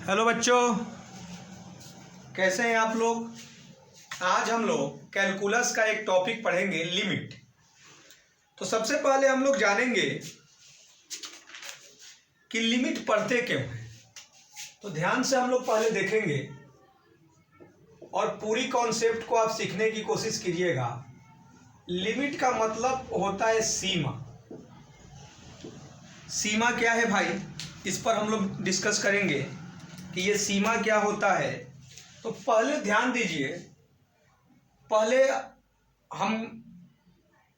Hello बच्चों, कैसे हैं आप लोग। आज हम लोग कैलकुलस का एक टॉपिक पढ़ेंगे, लिमिट। तो सबसे पहले हम लोग जानेंगे कि लिमिट पढ़ते क्यों हैं। तो ध्यान से हम लोग पहले देखेंगे और पूरी कॉन्सेप्ट को आप सीखने की कोशिश कीजिएगा। लिमिट का मतलब होता है सीमा। सीमा क्या है भाई, इस पर हम लोग डिस्कस करेंगे कि ये सीमा क्या होता है। तो पहले ध्यान दीजिए, पहले हम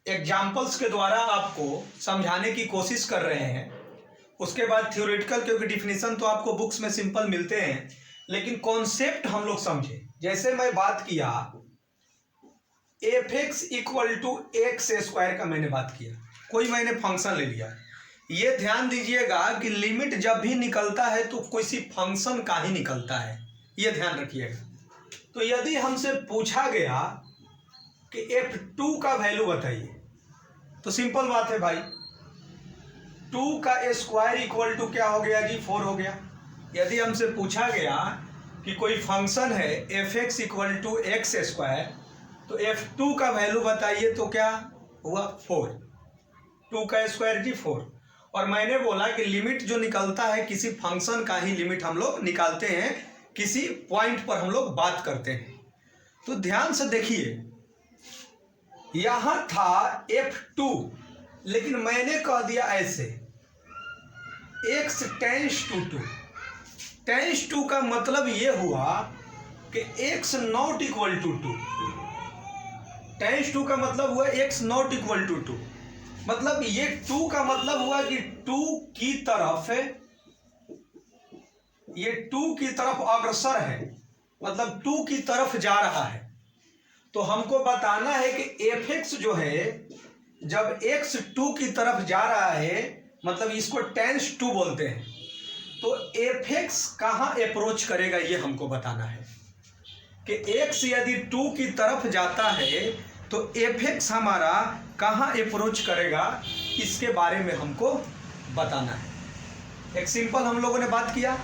एग्जाम्पल्स के द्वारा आपको समझाने की कोशिश कर रहे हैं। उसके बाद थ्योरेटिकल, क्योंकि डिफिनीशन तो आपको बुक्स में सिंपल मिलते हैं, लेकिन कॉन्सेप्ट हम लोग समझे। जैसे मैं बात किया F X equal to X square का, मैंने बात किया, कोई मैंने फंक्शन ले लिया। ये ध्यान दीजिएगा कि लिमिट जब भी निकलता है तो किसी फंक्शन का ही निकलता है, ये ध्यान रखिएगा। तो यदि हमसे पूछा गया कि f2 का वैल्यू बताइए, तो सिंपल बात है भाई, 2 का स्क्वायर इक्वल टू क्या हो गया जी, 4 हो गया। यदि हमसे पूछा गया कि कोई फंक्शन है F X equal to X square, तो f2 का वैल्यू बताइए, तो क्या हुआ, 4। 2 का स्क्वायर जी 4। और मैंने बोला कि लिमिट जो निकलता है किसी फंक्शन का ही लिमिट हम लोग निकालते हैं, किसी पॉइंट पर हम लोग बात करते हैं। तो ध्यान से देखिए, यहां था f2, लेकिन मैंने कह दिया ऐसे x tends to 2। Tends to का मतलब ये हुआ कि x not equal to 2। Tends to का मतलब हुआ x नॉट इक्वल टू 2, मतलब ये 2 का मतलब हुआ कि 2 की तरफ, ये 2 की तरफ अग्रसर है, मतलब 2 की तरफ जा रहा है। तो हमको बताना है कि एफ एक्स जो है, जब x 2 की तरफ जा रहा है, मतलब इसको टेंस टू बोलते हैं, तो एफ एक्स कहाँ अप्रोच करेगा, ये हमको बताना है कि x यदि 2 की तरफ जाता है तो एफ एक्स हमारा कहाँ अप्रोच करेगा, इसके बारे में हमको बताना है। एक सिंपल हम लोगों ने बात किया।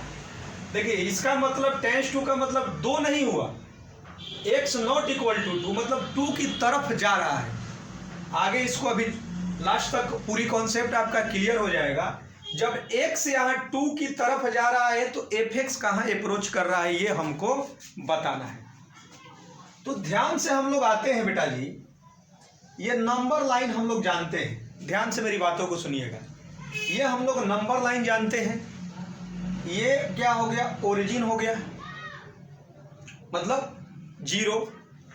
देखिए, इसका मतलब टेंस टू का मतलब 2 नहीं हुआ, x नॉट इक्वल टू 2, मतलब 2 की तरफ जा रहा है। आगे इसको अभी लास्ट तक पूरी कॉन्सेप्ट आपका क्लियर हो जाएगा। जब x यहाँ 2 की तरफ जा रहा है तो एफ एक्स कहाँ अप्रोच कर रहा है, ये हमको बताना है। तो ध्यान से हम लोग आते हैं बेटा जी, ये नंबर लाइन हम लोग जानते हैं। ध्यान से मेरी बातों को सुनिएगा, ये हम लोग नंबर लाइन जानते हैं। ये क्या हो गया, ओरिजिन हो गया, मतलब 0।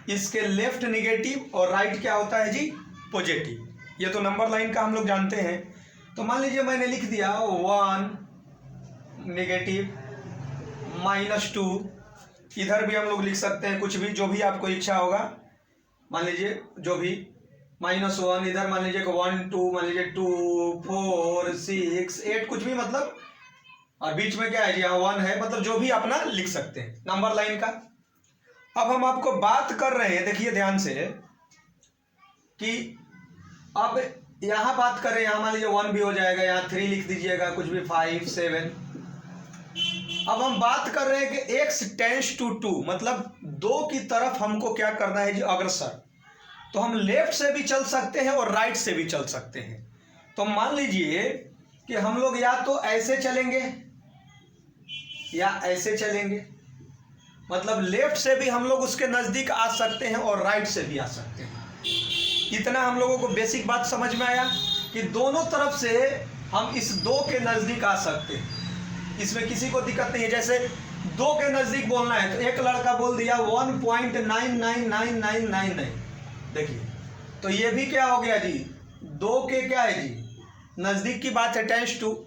इसके लेफ्ट निगेटिव और राइट क्या होता है जी, पॉजिटिव। ये तो नंबर लाइन का हम लोग जानते हैं। तो मान लीजिए मैंने लिख दिया 1 नेगेटिव -2, इधर भी हम लोग लिख सकते हैं कुछ भी, जो भी आपको इच्छा होगा। मान लीजिए जो भी -1, इधर मान लीजिए 1 2, मान लीजिए 2 4 6 8, कुछ भी, मतलब, और बीच में क्या है जी, यहाँ 1 है, मतलब जो भी अपना लिख सकते हैं नंबर लाइन का। अब हम आपको बात कर रहे हैं, देखिए ध्यान से, कि अब यहाँ बात कर रहे हैं, यहाँ मान लीजिए 1 भी हो जाएगा, यहाँ 3 लिख दीजिएगा, कुछ भी 5 7। अब हम बात कर रहे हैं कि x टेंस टू 2, मतलब 2 की तरफ हमको क्या करना है जी, अग्रसर। तो हम लेफ्ट से भी चल सकते हैं और राइट से भी चल सकते हैं। तो मान लीजिए कि हम लोग या तो ऐसे चलेंगे या ऐसे चलेंगे, मतलब लेफ्ट से भी हम लोग उसके नज़दीक आ सकते हैं और राइट से भी आ सकते हैं। इतना हम लोगों को बेसिक बात समझ में आया कि दोनों तरफ से हम इस 2 के नज़दीक आ सकते हैं, इसमें किसी को दिक्कत नहीं है। जैसे 2 के नज़दीक बोलना है तो एक लड़का बोल दिया 1.999999, देखिए, तो ये भी क्या हो गया जी, 2 के क्या है जी, नज़दीक की बात है, टेंस टू।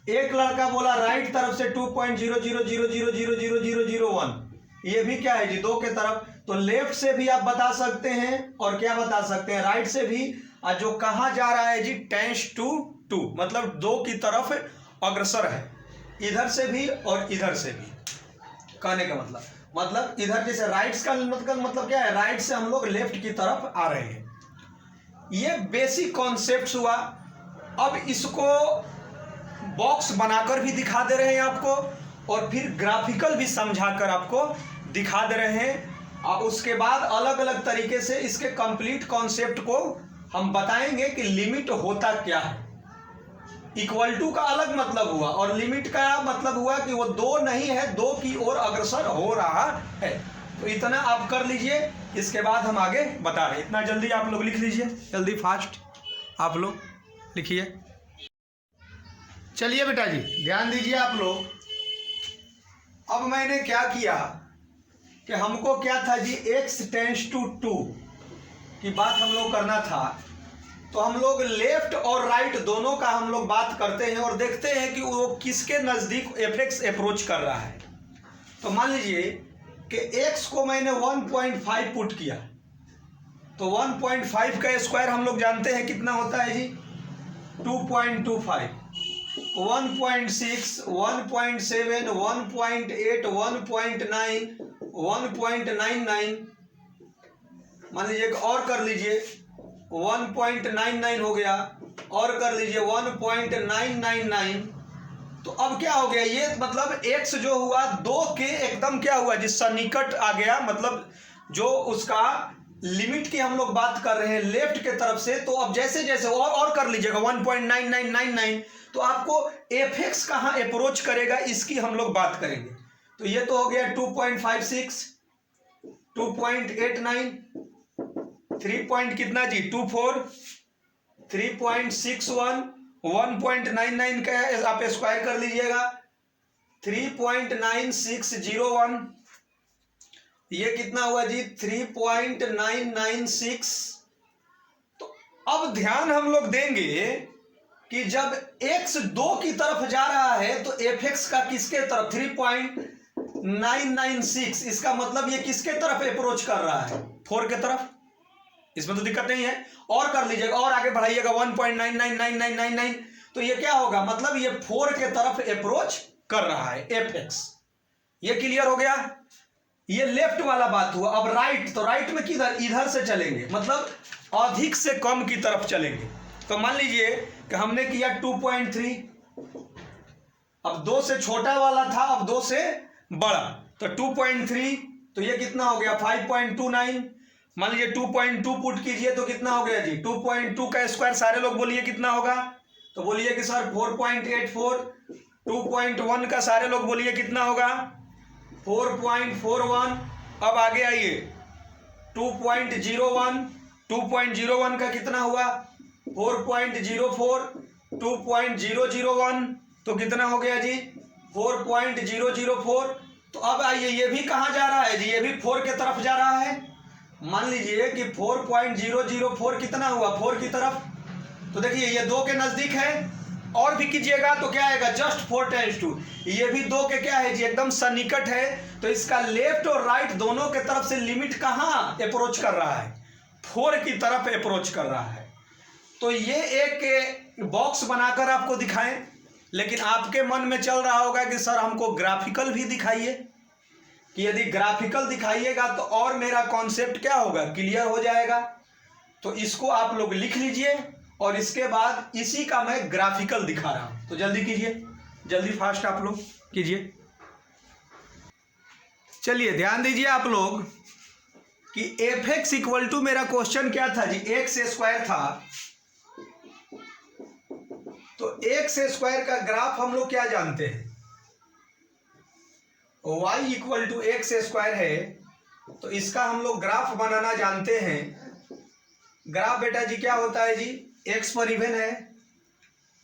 एक लड़का बोला राइट तरफ से 2.0000000001, ये भी क्या है जी, 2 के तरफ। तो लेफ्ट से भी आप बता सकते हैं और क्या बता सकते हैं, राइट से भी। और जो कहाँ जा रहा है जी, टेंस टू 2, मतलब 2 की तरफ अग्रसर है, इधर से भी और इधर से भी। कहने का मतलब इधर जैसे राइट्स का मतलब क्या है, राइट से हम लोग लेफ्ट की तरफ आ रहे हैं। ये बेसिक कॉन्सेप्ट हुआ। अब इसको बॉक्स बनाकर भी दिखा दे रहे हैं आपको, और फिर ग्राफिकल भी समझाकर आपको दिखा दे रहे हैं। और उसके बाद अलग अलग तरीके से इसके कंप्लीट कॉन्सेप्ट को हम बताएंगे कि लिमिट होता क्या है। इक्वल टू का अलग मतलब हुआ और लिमिट का मतलब हुआ कि वो दो नहीं है, दो की ओर अग्रसर हो रहा है। तो इतना आप कर लीजिए, इसके बाद हम आगे बता रहे। इतना जल्दी आप लोग लिख लीजिए, जल्दी फास्ट आप लोग लिखिए। चलिए बेटा जी ध्यान दीजिए आप लोग। अब मैंने क्या किया कि हमको क्या था जी, x टेंस टू 2 की बात हम लोग करना था। तो हम लोग लेफ्ट और राइट दोनों का हम लोग बात करते हैं और देखते हैं कि वो किसके नज़दीक fx अप्रोच कर रहा है। तो मान लीजिए कि x को मैंने 1.5 पुट किया, तो 1.5 का स्क्वायर हम लोग जानते हैं कितना होता है जी, 2.25, 1.6, 1.7, 1.8, 1.9, 1.99, मान लीजिए और कर लीजिए 1.99 हो गया, और कर लीजिए 1.999। तो अब क्या हो गया, ये मतलब x जो हुआ 2 के एकदम क्या हुआ जिस सन्निकट आ गया, मतलब जो उसका लिमिट की हम लोग बात कर रहे हैं लेफ्ट के तरफ से। तो अब जैसे जैसे और कर लीजिएगा 1.9999, तो आपको fx कहाँ अप्रोच करेगा इसकी हम लोग बात करेंगे। तो ये तो हो गया 2.56, 2.89, 3 कितना जी 24, 3.61, 1.99 का आप स्क्वायर कर लीजिएगा, 3.9601, ये कितना हुआ जी 3.996। तो अब ध्यान हम लोग देंगे कि जब x 2 की तरफ जा रहा है तो fx का किसके तरफ 3.996, इसका मतलब ये किसके तरफ अप्रोच कर रहा है, 4 के तरफ। इसमें तो दिक्कत नहीं है, और कर लीजिएगा और आगे बढ़ाइएगा 1.999999, तो ये क्या होगा, मतलब ये 4 के तरफ अप्रोच कर रहा है fx। ये क्लियर हो गया, ये लेफ्ट वाला बात हुआ। अब राइट, तो राइट में किधर, इधर से चलेंगे, मतलब अधिक से कम की तरफ चलेंगे। तो मान लीजिए कि हमने किया 2.3, अब 2 से छोटा वाला था, अब 2 से बड़ा, तो 2.3, तो ये कितना हो गया 5.29। मान लीजिए 2.2 पुट कीजिए तो कितना हो गया जी, 2.2 का स्क्वायर सारे लोग बोलिए कितना होगा, तो बोलिए कि सर 4.84। 2.1 का सारे लोग बोलिए कितना होगा, 4.41। अब आगे आइए 2.01, 2.01 का कितना हुआ 4.04, 2.001 तो कितना हो गया जी 4.004। तो अब आइए ये भी कहाँ जा रहा है जी, ये भी 4 के तरफ जा रहा है। मान लीजिए कि 4.004 कितना हुआ 4 की तरफ, तो देखिए ये 2 के नजदीक है, और भी कीजिएगा तो क्या आएगा जस्ट 4 × 2, ये भी 2 के क्या है जी एकदम सन्निकट है। तो इसका लेफ्ट और राइट दोनों के तरफ से लिमिट कहाँ अप्रोच कर रहा है, 4 की तरफ अप्रोच कर रहा है। तो ये एक बॉक्स बनाकर आपको दिखाएं, लेकिन आपके मन में चल रहा होगा कि सर हमको ग्राफिकल भी दिखाइए, कि यदि ग्राफिकल दिखाइएगा तो और मेरा कॉन्सेप्ट क्या होगा क्लियर हो जाएगा। तो इसको आप लोग लिख लीजिए और इसके बाद इसी का मैं ग्राफिकल दिखा रहा हूं। तो जल्दी कीजिए, जल्दी फास्ट आप लोग कीजिए। चलिए ध्यान दीजिए आप लोग कि fx इक्वल टू, मेरा क्वेश्चन क्या था जी, x स्क्वायर था। तो x स्क्वायर का ग्राफ हम लोग क्या जानते हैं, y equal to X square है। तो इसका हम लोग ग्राफ बनाना जानते हैं। ग्राफ बेटा जी क्या होता है जी, x पर इवन है,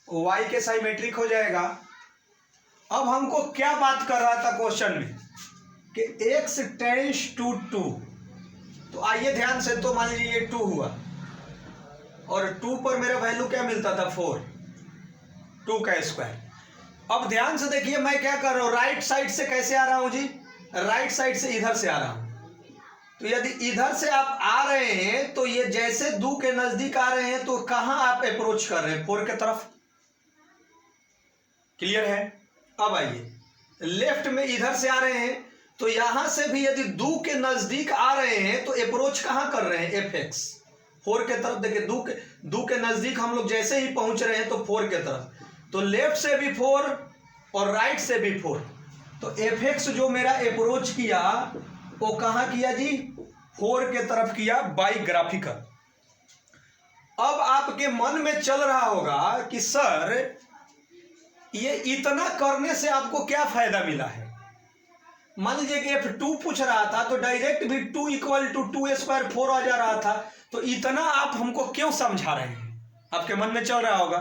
y के साइमेट्रिक हो जाएगा। अब हमको क्या बात कर रहा था क्वेश्चन में कि x टेंस टू 2, तो आइए ध्यान से, तो मान लीजिए ये 2 हुआ और 2 पर मेरा वैल्यू क्या मिलता था 4, 2 का स्क्वायर। अब ध्यान से देखिए मैं क्या कर रहा हूं, राइट साइड से कैसे आ रहा हूं जी, राइट साइड से इधर से आ रहा हूं। तो यदि इधर से आप आ रहे हैं तो ये जैसे 2 के नजदीक आ रहे हैं तो कहां आप अप्रोच कर रहे हैं, 4 के तरफ। क्लियर है। अब आइए लेफ्ट में इधर से आ रहे हैं तो यहां से भी यदि 2 के नजदीक आ रहे हैं तो अप्रोच कहां कर रहे हैं, fx 4 के तरफ। देखिए 2 के नजदीक हम लोग जैसे ही पहुंच रहे हैं तो 4 के तरफ, तो लेफ्ट से भी 4 और राइट से भी 4। तो एफ एक्स जो मेरा अप्रोच किया वो कहाँ किया जी, 4 के तरफ किया बाई ग्राफिकल। अब आपके मन में चल रहा होगा कि सर ये इतना करने से आपको क्या फायदा मिला है। मान लीजिए कि F2 पूछ रहा था तो डायरेक्ट भी 2 इक्वल टू 2² 4 आ जा रहा था, तो इतना आप हमको क्यों समझा रहे हैं, आपके मन में चल रहा होगा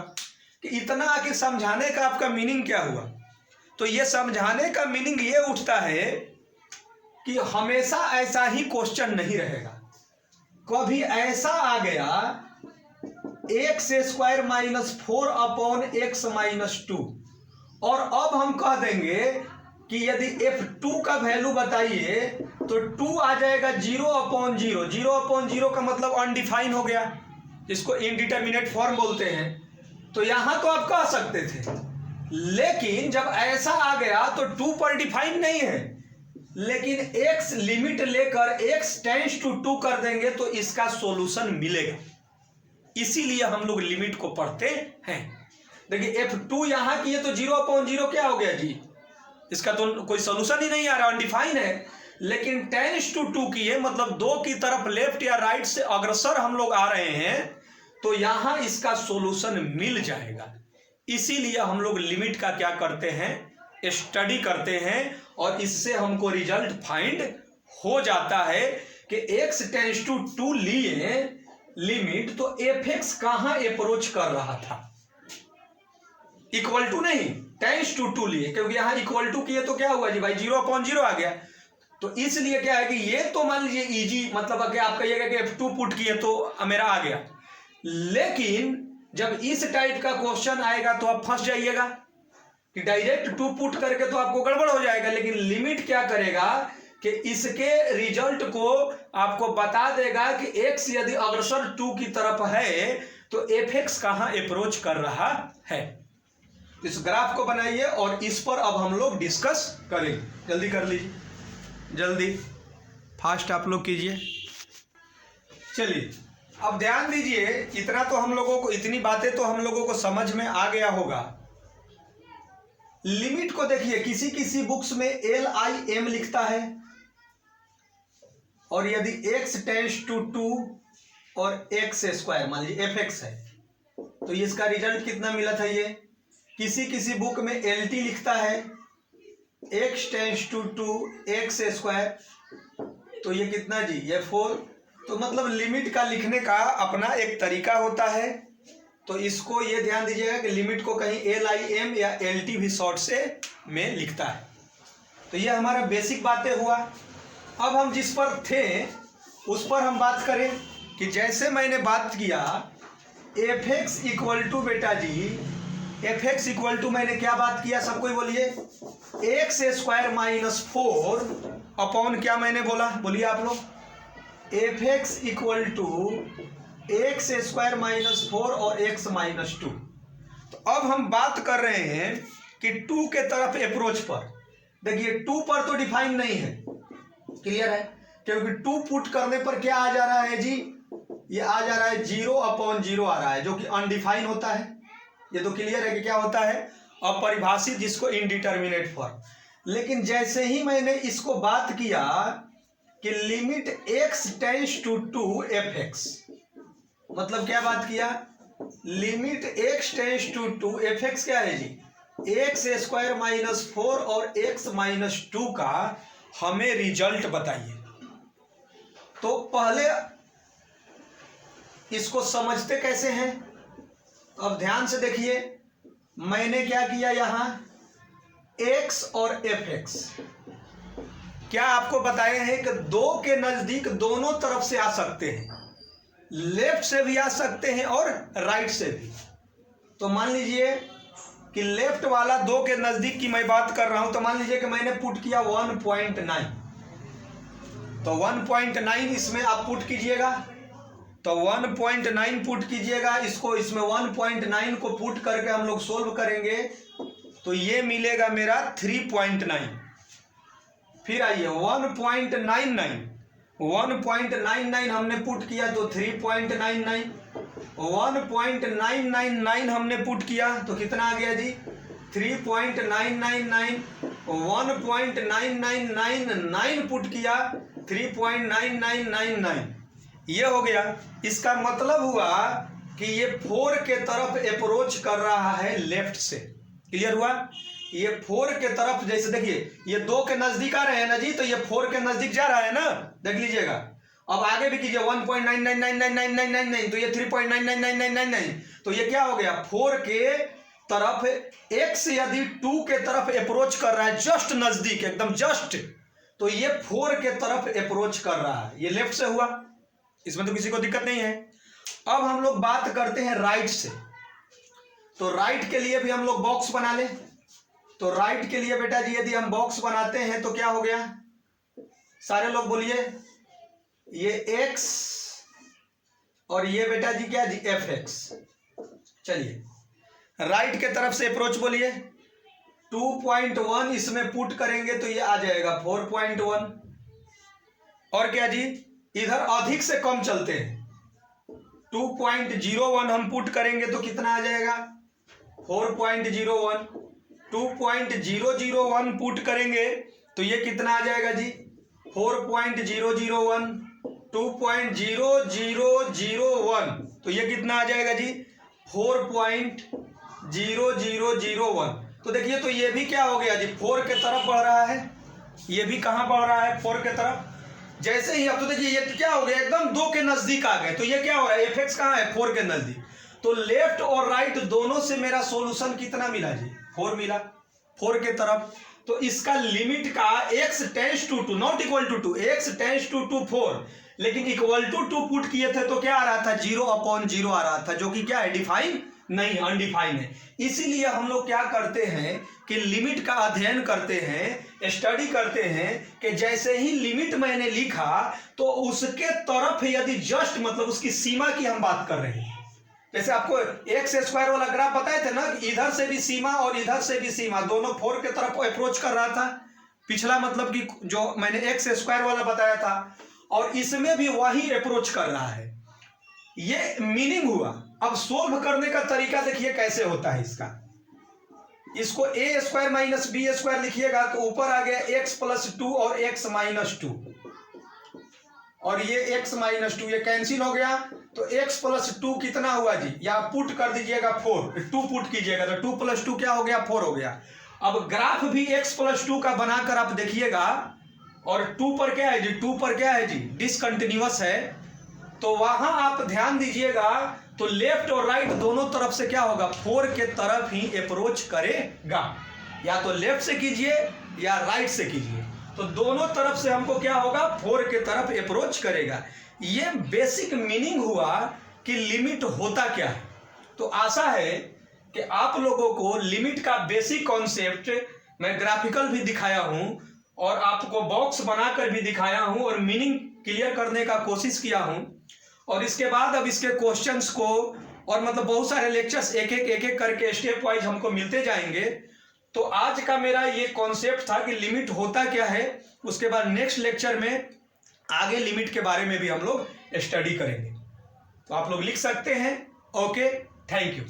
कि इतना आखिर समझाने का आपका मीनिंग क्या हुआ। तो ये समझाने का मीनिंग ये उठता है कि हमेशा ऐसा ही क्वेश्चन नहीं रहेगा, कभी ऐसा आ गया x² - 4 अपॉन x - 2, और अब हम कह देंगे कि यदि F2 का वैल्यू बताइए तो 2 आ जाएगा 0/0। 0/0 का मतलब अनडिफाइन हो गया, जिसको इनडिटर्मिनेट फॉर्म बोलते हैं। तो यहां तो आप कह सकते थे, लेकिन जब ऐसा आ गया तो 2 पर डिफाइन नहीं है, लेकिन x लिमिट लेकर x टेंड्स टू 2 कर देंगे तो इसका सॉल्यूशन मिलेगा। इसीलिए हम लोग लिमिट को पढ़ते हैं। देखिए F2 यहां किए तो 0/0 क्या हो गया जी, इसका तो कोई सॉल्यूशन ही नहीं आ रहा, अनडिफाइन है। लेकिन टेंड्स टू 2 किए मतलब 2 की तरफ लेफ्ट या राइट से अग्रसर हम लोग आ रहे हैं, तो यहां इसका सॉल्यूशन मिल जाएगा। इसीलिए हम लोग लिमिट का क्या करते हैं, स्टडी करते हैं, और इससे हमको रिजल्ट फाइंड हो जाता है कि x टेंड्स टू 2 लिए लिमिट, तो एफ एक्स कहां अप्रोच कर रहा था, इक्वल टू नहीं, टेंड्स टू 2 लिए, क्योंकि यहां इक्वल टू किए तो क्या हुआ जी भाई, 0/0 आ गया। तो इसलिए क्या है कि ये तो मान लीजिए इजी, मतलब कि आप कहिएगा कि F2 पुट किए तो मेरा आ गया, लेकिन जब इस टाइप का क्वेश्चन आएगा तो आप फंस जाइएगा कि डायरेक्ट 2 पुट करके तो आपको गड़बड़ हो जाएगा। लेकिन लिमिट क्या करेगा कि इसके रिजल्ट को आपको बता देगा कि x यदि अग्रसर 2 की तरफ है तो एफ एक्स कहां अप्रोच कर रहा है। इस ग्राफ को बनाइए और इस पर अब हम लोग डिस्कस करेंगे। जल्दी कर लीजिए, जल्दी फास्ट आप लोग कीजिए। चलिए अब ध्यान दीजिए, इतना तो हम लोगों को, इतनी बातें तो हम लोगों को समझ में आ गया होगा। लिमिट को देखिए, किसी किसी बुक्स में LIM लिखता है, और यदि x टेंड्स टू 2 और x² मान लीजिए एफ एक्स है, तो इसका रिजल्ट कितना मिला था ये। किसी किसी बुक में LT लिखता है, x टेंड्स टू 2 x², तो ये कितना जी, ये 4। तो मतलब लिमिट का लिखने का अपना एक तरीका होता है, तो इसको ये ध्यान दीजिएगा कि लिमिट को कहीं LIM या LT भी शॉर्ट से में लिखता है। तो ये हमारा बेसिक बातें हुआ। अब हम जिस पर थे उस पर हम बात करें कि जैसे मैंने बात किया एफ एक्स इक्वल टू, बेटा जी एफ एक्स इक्वल टू मैंने क्या बात किया, सबको ही बोलिए, x² - 4 अपॉन क्या मैंने बोला, बोलिए आप लोग, F X equal to x² - 4 और x - 2। तो अब हम बात कर रहे हैं कि 2 के तरफ अप्रोच पर। देखिए 2 पर तो डिफाइन नहीं है, क्लियर है, क्योंकि 2 पुट करने पर क्या आ जा रहा है जी, ये आ जा रहा है 0/0 आ रहा है, जो कि अनडिफाइन होता है। ये तो क्लियर है कि क्या होता है, अपरिभाषित, जिसको इनडिटर्मिनेट फॉर्म। लेकिन जैसे ही मैंने इसको बात किया कि limit x tends to 2 F X, मतलब क्या बात किया, limit x tends to 2 F X क्या है जी, x² - 4 और x - 2 का हमें रिजल्ट बताइए। तो पहले इसको समझते कैसे हैं, अब ध्यान से देखिए, मैंने क्या किया यहां, x और एफ एक्स क्या आपको बताए हैं कि 2 के नजदीक दोनों तरफ से आ सकते हैं, लेफ्ट से भी आ सकते हैं और राइट से भी। तो मान लीजिए कि लेफ्ट वाला 2 के नजदीक की मैं बात कर रहा हूं, तो मान लीजिए कि मैंने पुट किया 1.9, तो 1.9 इसमें आप पुट कीजिएगा, तो 1.9 पुट कीजिएगा, इसको इसमें 1.9 को पुट करके हम लोग सोल्व करेंगे तो ये मिलेगा मेरा 3.9। फिर आइए 1.99 हमने पुट किया तो 3.99, 1.999 हमने पुट किया तो कितना आ गया जी, 3.999, 1.9999 पुट किया 3.9999 ये हो गया। इसका मतलब हुआ कि ये 4 के तरफ अप्रोच कर रहा है लेफ्ट से। क्लियर हुआ? ये 4 के तरफ, जैसे देखिए ये 2 के नजदीक आ रहे हैं ना जी, तो ये 4 के नजदीक जा रहा है ना, देख लीजिएगा। अब आगे भी कीजिए 1.999999, तो ये 3.999999, तो ये क्या हो गया 4 के तरफ x यदि 2 के तरफ अप्रोच कर रहा है, जस्ट नजदीक एकदम जस्ट, तो ये 4 के तरफ अप्रोच कर रहा है, ये लेफ्ट से हुआ, इसमें तो किसी को दिक्कत नहीं है। अब हम लोग बात करते हैं राइट से। तो राइट के लिए भी हम लोग बॉक्स बना लें। तो राइट के लिए बेटा जी यदि हम बॉक्स बनाते हैं तो क्या हो गया, सारे लोग बोलिए, ये x और ये बेटा जी क्या जी fx। चलिए राइट के तरफ से अप्रोच बोलिए, 2.1 इसमें पुट करेंगे तो ये आ जाएगा 4.1, और क्या जी इधर अधिक से कम चलते हैं, 2.01 हम पुट करेंगे तो कितना आ जाएगा 4.01, 2.001 पुट करेंगे तो ये कितना आ जाएगा जी 4.001, 2.0001 तो ये कितना आ जाएगा जी 4.0001। तो देखिए तो ये भी क्या हो गया जी 4 के तरफ बढ़ रहा है, ये भी कहां बढ़ रहा है 4 के तरफ। जैसे ही अब तो देखिए ये क्या हो गया एकदम 2 के नजदीक आ गए, तो ये क्या हो रहा है fx कहां है 4 के नजदीक। तो लेफ्ट और राइट दोनों से मेरा सॉल्यूशन कितना मिला जी 4 मिला 4 के तरफ। तो इसका लिमिट का x tends to 2 not equal to 2, x tends to 4, लेकिन इक्वल टू 2 पुट किए थे तो क्या आ रहा था 0/0 आ रहा था, जो कि क्या है डिफाइन नहीं, अनडिफाइन है। इसीलिए हम लोग क्या करते हैं कि लिमिट का अध्ययन करते हैं, स्टडी करते हैं कि जैसे ही लिमिट मैंने लिखा तो उसके तरफ यदि जस्ट मतलब उसकी सीमा की हम बात कर रहे हैं। जैसे आपको एक्स स्क्वायर वाला ग्राफ बताए थे ना, इधर से भी सीमा और इधर से भी सीमा दोनों 4 के तरफ अप्रोच कर रहा था पिछला, मतलब कि जो मैंने एक्स स्क्वायर वाला बताया था, और इसमें भी वही अप्रोच कर रहा है। ये मीनिंग हुआ। अब सोल्व करने का तरीका देखिए कैसे होता है इसका। इसको a square minus b square लिखिएगा तो ऊपर आ गया x प्लस 2 और x माइनस 2, और ये x माइनस 2 ये कैंसिल हो गया, तो x प्लस 2 कितना हुआ जी, या पुट कर दीजिएगा 4, 2 पुट कीजिएगा तो 2 प्लस 2 क्या हो गया 4 हो गया। अब ग्राफ भी x प्लस 2 का बनाकर आप देखिएगा, और 2 पर क्या है जी 2 पर क्या है जी डिसकंटिन्यूअस है, तो वहां आप ध्यान दीजिएगा तो लेफ्ट और राइट दोनों तरफ से क्या होगा 4 के तरफ ही अप्रोच करेगा, या तो लेफ्ट से कीजिए या राइट से कीजिए, तो दोनों तरफ से हमको क्या होगा 4 के तरफ अप्रोच करेगा। ये बेसिक मीनिंग हुआ कि लिमिट होता क्या है। तो आशा है कि आप लोगों को लिमिट का बेसिक कॉन्सेप्ट मैं ग्राफिकल भी दिखाया हूं और आपको बॉक्स बनाकर भी दिखाया हूं और मीनिंग क्लियर करने का कोशिश किया हूं। और इसके बाद अब इसके क्वेश्चंस को और मतलब बहुत सारे लेक्चर्स एक एक करके स्टेप वाइज हमको मिलते जाएंगे। तो आज का मेरा ये कॉन्सेप्ट था कि लिमिट होता क्या है। उसके बाद नेक्स्ट लेक्चर में आगे लिमिट के बारे में भी हम लोग स्टडी करेंगे। तो आप लोग लिख सकते हैं। Okay, thank you.